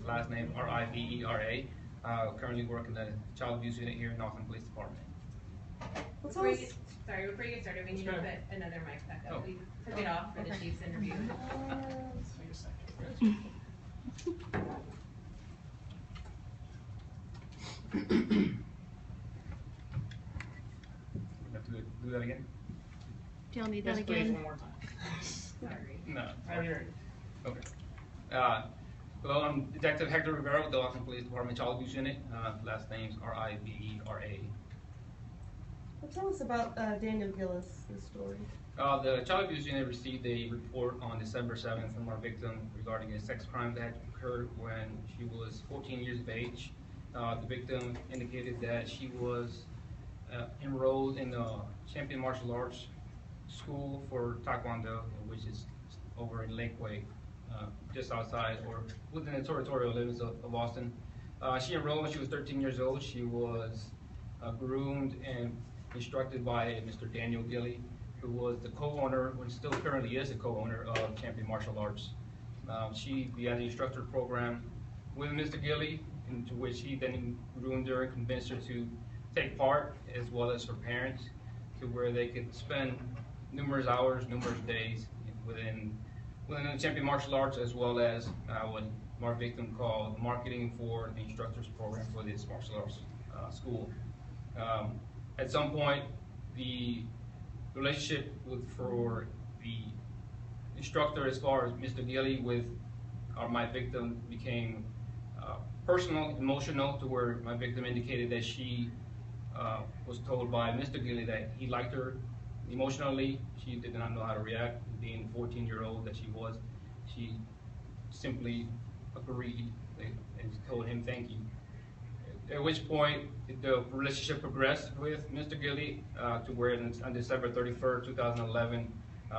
last name Rivera. Currently working the child abuse unit here in Austin Police Department. Before you get started, we need to put another mic back up. We took it off for the chief's interview. Wait a second. Have to do that again? Do y'all need Yes, that please, again? one more time. Sorry. No. I hear you. Okay. Hello, I'm Detective Hector Rivera with the Austin Police Department Child Abuse Unit. Last name's Rivera. Well, tell us about Daniel Gillis, this story. The Child Abuse Unit received a report on December 7th from our victim regarding a sex crime that had occurred when she was 14 years of age. The victim indicated that she was enrolled in the Champion Martial Arts School for Taekwondo, which is over in Lakeway, just outside or within the territorial limits of Austin. She enrolled when she was 13 years old. She was groomed and instructed by Mr. Daniel Gilly, who was the co-owner, and still currently is the co-owner of Champion Martial Arts. She began the instructor program with Mr. Gilly, into which he then groomed her and convinced her to take part, as well as her parents, to where they could spend numerous hours, numerous days within the Champion Martial Arts, as well as what our victim called marketing for the instructors program for this martial arts school. At some point, the relationship for the instructor, as far as Mr. Gilly, with my victim became personal, emotional, to where my victim indicated that she was told by Mr. Gilly that he liked her emotionally. She did not know how to react. Being the 14-year-old that she was, she simply agreed and told him thank you. At which point, the relationship progressed with Mr. Gilly to where on December 31st, 2011,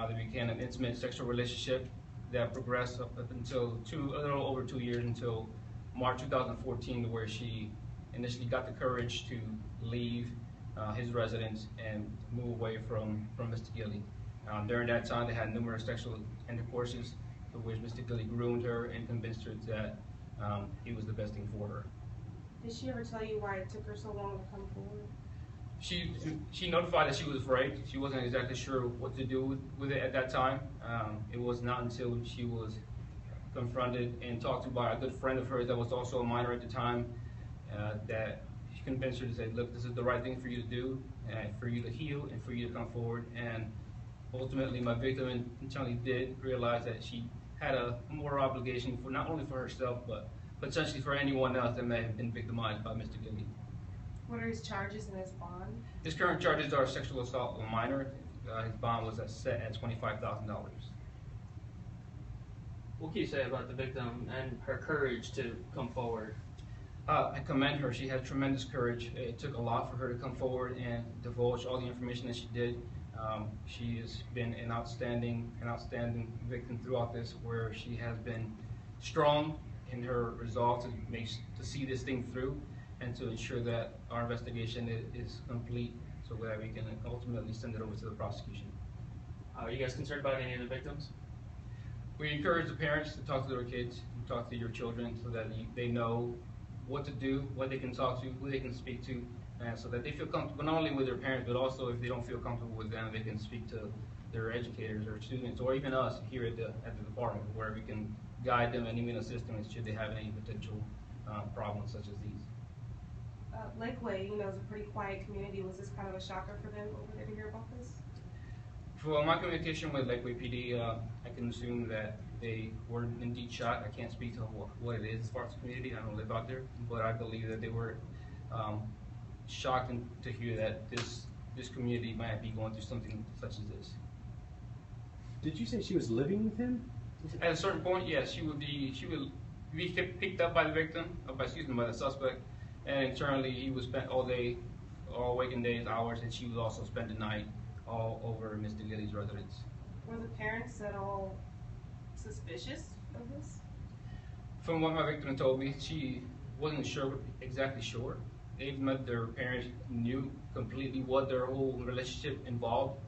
they began an intimate sexual relationship that progressed up until a little over 2 years, until March 2014, where she initially got the courage to leave his residence and move away from Mr. Gilly. During that time, they had numerous sexual intercourses, for which Mr. Gilly groomed her and convinced her that he was the best thing for her. Did she ever tell you why it took her so long to come forward? She notified that she was afraid. She wasn't exactly sure what to do with it at that time. It was not until she was confronted and talked to by a good friend of hers that was also a minor at the time that she convinced her to say, look, this is the right thing for you to do, and for you to heal and for you to come forward. And ultimately, my victim internally did realize that she had a moral obligation for not only for herself, but potentially for anyone else that may have been victimized by Mr. Gilly. What are his charges and his bond? His current charges are sexual assault of a minor. His bond was set at $25,000. What can you say about the victim and her courage to come forward? I commend her. She had tremendous courage. It took a lot for her to come forward and divulge all the information that she did. She has been an outstanding victim throughout this, where she has been strong in her resolve to see this thing through and to ensure that our investigation is complete, so that we can ultimately send it over to the prosecution. Are you guys concerned about any of the victims? We encourage the parents to talk to their kids, talk to your children, so that they know what to do, what they can talk to, who they can speak to, and so that they feel comfortable not only with their parents, but also if they don't feel comfortable with them, they can speak to their educators or students, or even us here at the department, where we can guide them and even assist them should they have any potential problems such as these. Lakeway, you know, is a pretty quiet community. Was this kind of a shocker for them over there to hear about this? For my communication with Lakeway PD, I can assume that they were indeed shocked. I can't speak to what it is as far as the community. I don't live out there, but I believe that they were shocked to hear that this community might be going through something such as this. Did you say she was living with him? At a certain point, yes, she would be picked up by the victim, by the suspect, and internally he would spend all day, all waking days, hours, and she would also spend the night all over Mr. Gilly's residence. Were the parents at all suspicious of this? From what my victim told me, she wasn't exactly sure. Even though their parents knew completely what their whole relationship involved,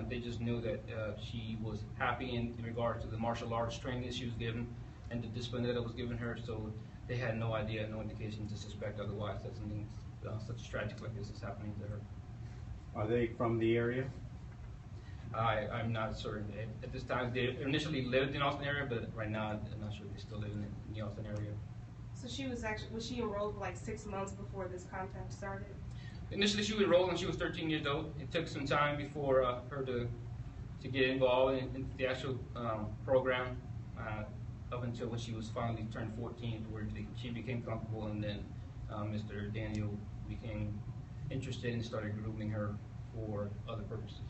they just knew that she was happy in regards to the martial arts training that she was given, and the discipline that was given her, so they had no idea, no indication to suspect otherwise that something such tragic like this is happening to her. Are they from the area? I'm not certain. At this time, they initially lived in Austin area, but right now I'm not sure they still live in the Austin area. So was she enrolled for like 6 months before this contact started? Initially, she was enrolled when she was 13 years old. It took some time before her to get involved in the actual program, up until when she was finally turned 14, where she became comfortable, and then Mr. Daniel became interested and started grooming her for other purposes.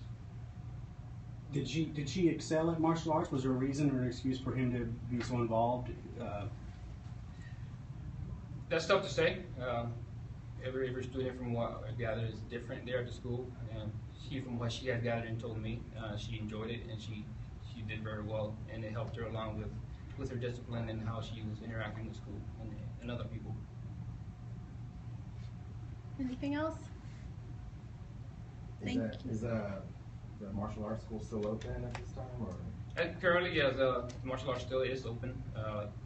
Did she excel at martial arts? Was there a reason or an excuse for him to be so involved? That's tough to say. Every student, from what I gather, is different there at the school. And from what she had gathered and told me, she enjoyed it, and she did very well, and it helped her along with her discipline and how she was interacting with school and other people. Anything else? Is the martial arts school still open at this time, or? Currently, yes, martial arts still is open.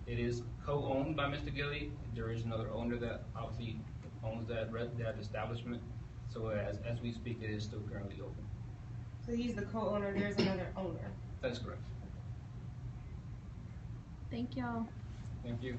It is co-owned by Mr. Gilly. There is another owner that obviously owns that establishment. So as we speak, it is still currently open. So he's the co-owner, there's another owner. That is correct. Thank y'all. Thank you.